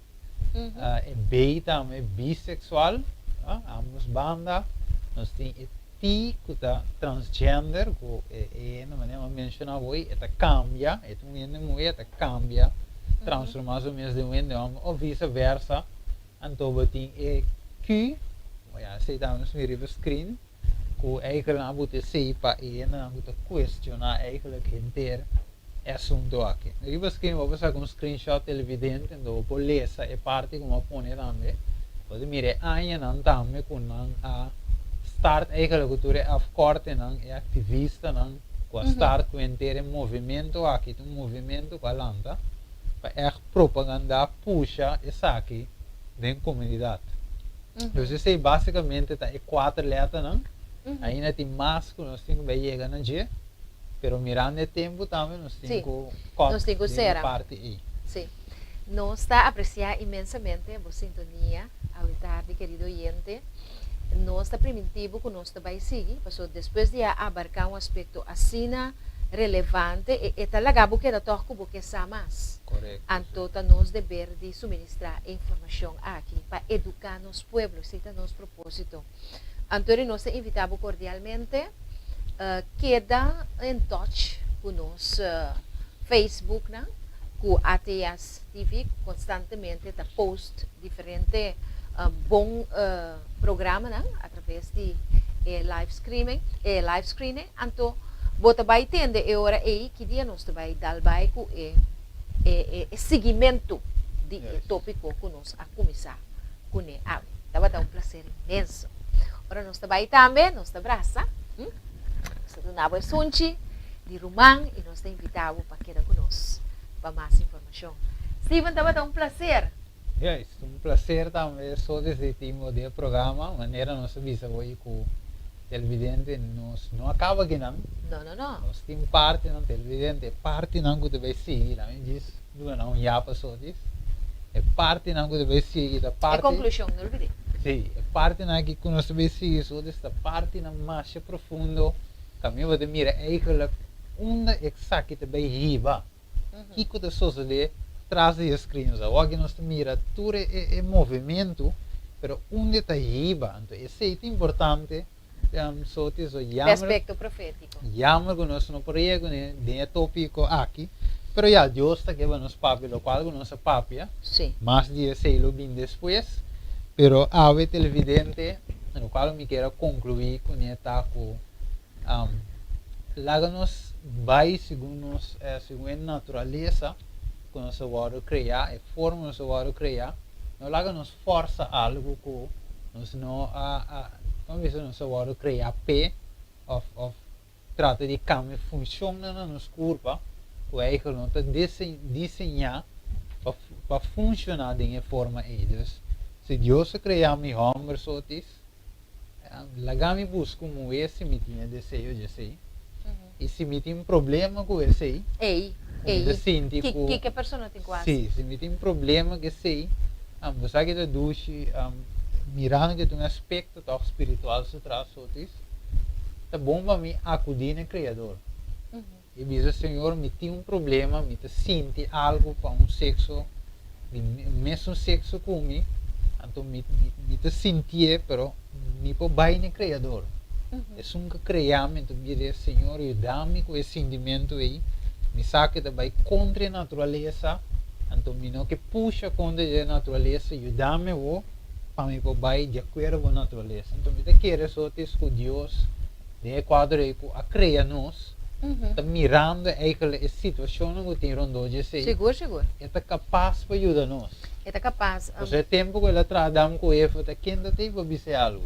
é B também bissexual, ambos banda. Nós tem T que tá transgender, que na maneira mencionar hoje, é cambia, é um mulher, é cambia, transformação mesmo de homem ou vice-versa. Então você tem Q, já sei também no meu screen, que eigenlijk não você sei para não você questionar eigenlijk inteiro assunto aqui. Eu vou escrever, vou fazer um screenshot televidente, então vou ler essa parte como põe também. Você mira aí não também com a start eigenlijk que é afkorte não é ativista não com a start com inteiro movimento aqui, um movimento com a landa para propaganda puxa essa aqui dentro da comunidade. Então você basicamente tá é 4 letras não, ainda tem mais que nós temos que chegar na dia. Pero mirando o tempo também, nós temos que parte aí. Sim. Nós está a apreciar imensamente a sintonia, ao tarde, querido oyente. Nós está primitivo que nós vai seguir, porque depois de abarcar um aspecto assim relevante, e tal agabo que da toco porque sabe mais. Correto. Então, nós dever de suministrar informação aqui para educar nos pueblos, esse é o nosso propósito. Então, nós invitamos cordialmente. Queda em touch com nosso Facebook, né? Com a ATS TV, constantemente está post diferente bom programa, né? Através de live streaming, então você vai entender a hora aí que dia nós vai dar com seguimento de tópico que nós a começar com ele. Vai dar um prazer imenso. Agora nós vai também, nós abraça. Do Nabo Sunchi, de Rumang, e nós te invitamos para quedar conosco para mais informação. Steven, estava um prazer. É, é um prazer também só desse tipo de programa, maneira nós visa hoje com televidente, nós não acaba aqui não. Não. Nós temos parte não televidente, parte não que deve seguir, não diz, não já passou disso. É parte não que deve seguir, da parte. É conclusão, não olvide. Sim, é parte não que nós deve seguir, só desta parte não mais profundo, caminho de mira eigenlijk onde exato bem riba. Que coisa só de trás de screen, o que nós mira tudo é movimento, pero onde está riba, então isso é importante. So it is Aspecto profético. Jammer que nós não podemos de tópico aqui, pero já Deus está que nos papi, lo qual nos papia. Sim. Mais de século bem depois, pero há o televidente, no qual me quero concluir com esta com láganos vai segundo a natureza que nós vamos criar, a forma que nós vamos criar, não láganos força algo que nós não talvez nós vamos criar P of trata de como funciona na nossa curva, que é que nós desenhar para funcionar de uma forma então se Deus criar me homem sotis lá me busco como esse me tinha desejo de ser e se me tem problema com esse Ei. Que pessoa tem quase? Sim, se me tem problema que sei você que da duche mirando que tem um aspecto tão espiritual se traz sotis tá bom para mim acudir no Criador. E diz Senhor, me tem problema, me te sente algo para sexo, mesmo sexo comigo, então me te sentir, pero me pode vai no Criador. É um criamento, me diz Senhor, ajuda-me com esse sentimento aí, me saque da vai contra a natureza, então me não que puxa contra a natureza, ajuda-me para me pode vai de acordo com a natureza. Então me te quero só te com Deus, de quadro aí a criar nós. Está mirando a situação que tem rondou de ser. Seguro. Está capaz para ajudar nós. Está capaz. Porque o tempo que ela tradam com ele, está quente tem para dizer algo.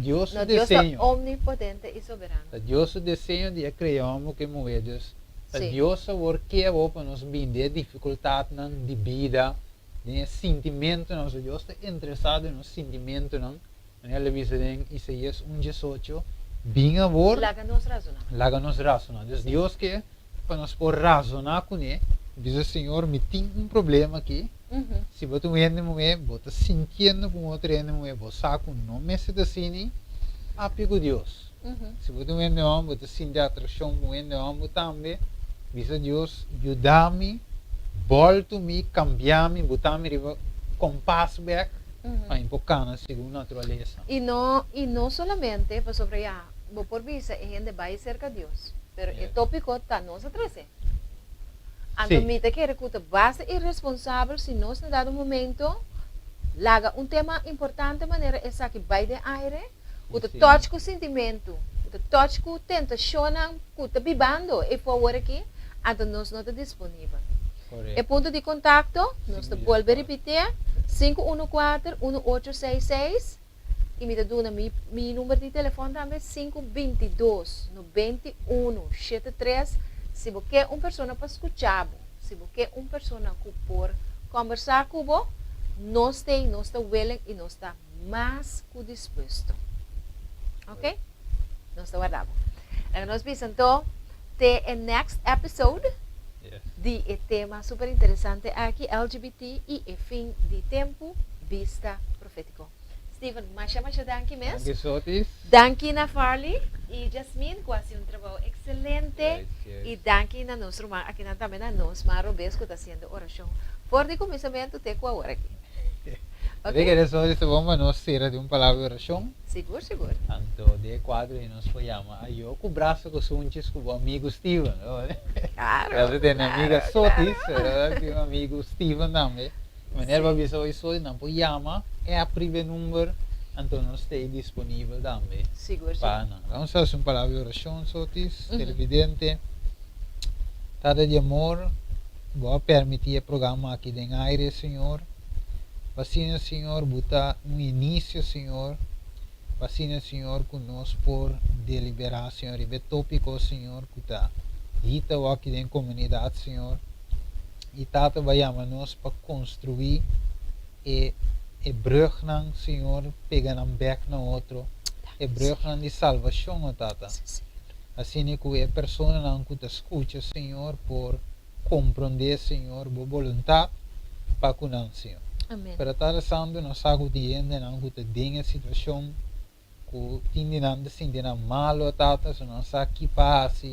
Deus o desenho. Deus é omnipotente e soberano. Deus o desenho de criar algo que moedas. Deus o porque para nos vender dificuldade de vida, de sentimento, nós Deus está interessado no sentimento não. Ele diz em Isaías 1:18. Bem amor, láganos razonar. Deus que para nós por razonar com ele, diz Senhor, me tem problema aqui. Se você não é, você sentindo com outro não é, você sabe não me se decide, apigo Deus. Se você não é, você sente atração com ele não também. Diz Deus, ajuda-me, volta-me, cambia-me, botar-me com paz back. Para segundo a natureza. E não somente para sobrellevar, por vista, a gente vai cerca de Deus, mas o tópico está nos atrás. Então, me te quero que basta irresponsável se nós, em dado momento, laga tema importante, maneira essa que vai de aire, o toque com sentimento, o toque com tentação, que está vivendo, e por agora aqui, então nós não estamos disponível. O ponto de contato, nós voltamos a repetir, 514-1866 e me dá meu número de telefone também 522-9173 se você quer uma pessoa para escutar, se você quer uma pessoa para conversar com você, nós estamos willing e nós estamos mais que disposto. Ok? Nós estamos guardando. Nós vemos então o next episode de tema super interessante aqui, LGBT e fim de tempo, vista profético. Steven, mas danke mesmo. Danke, Sotis. Danke na Farley e Jasmine, quase trabalho excelente. E danke na nosso irmão, aqui também na nós, Maro Besco, está fazendo oração. For de começamento, te com a hora aqui. Okay? Porque Sotis, vamos nós ser de uma palavra de oração. Seguro. Então, de quadro, e nós chamamos, eu com o braço com sunches com o amigo Steven. Claro. Ela tem amiga Sotis, tem um amigo Steven também. Maneira para ver isso, não pode chamar, é a primeiro número, então nós estamos disponível também. Seguro. Vamos fazer uma palavra de oração, Sotis, televidente. Tada de amor, vou permitir o programa aqui em aire, Senhor. Vacina, Senhor, botar início, Senhor. Vacina, Senhor, conosco por deliberar, Senhor, e tópico, Senhor, que está aqui em comunidade, Senhor. E Tata vai nós para construir e brug nan, Senhor, pega nan back na outro. E brug nan de salvação, oh Tata. Assim que a pessoa não te escuta, Senhor, por compreender, Senhor, a vontade para cuidar, Senhor. Amém. Para estar santo, nós sabemos que não te tem a situação que tem de sentir mal, Tata, se não sabe que passa,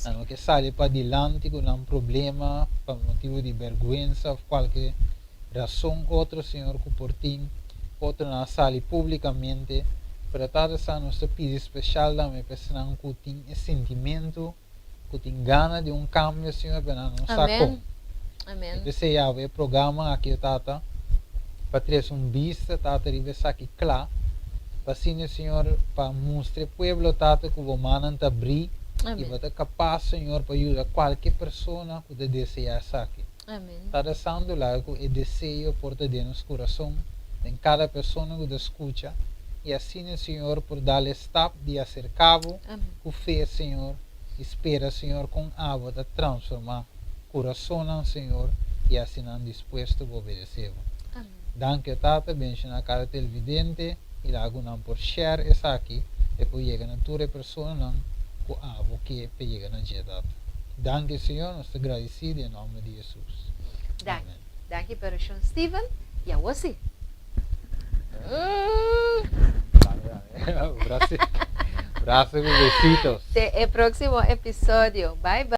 não que sai para adiante com um problema, por motivo de vergonha ou qualquer razão, outro, Senhor, que por ti, outro não sai publicamente. Para estar santo, nós pedimos especial também para que tem esse sentimento, que tem gana de cambio, Senhor, para não saber como. Amém. Esse é o programa aqui, Tata, para ter vista, Tata, e ver aqui claro, para assim, Senhor, para mostrar ao povo, Tata, que o manan está abrir e vai estar capaz, Senhor, para ajudar qualquer pessoa que deseja isso aqui. Amém. Tata Santo, lá, que o desejo por dentro do nosso coração, em cada pessoa que escuta, e assim, Senhor, por dar-lhe step de acercar com fé, Senhor, espera, Senhor, com água de transformar o coração, Senhor, e assim não disposto a obedecer. Danke, Tata, benção na cada televidente, e lá não por share essa aqui, depois chega na tua pessoa, não, com água que chega na dia, Tata. Danke, Senhor, nós te agradecemos em nome de Jesus. Danke. Danke, para Sean Steven, e a você. Braço com besitos. Até o próximo episódio. Bye, bye.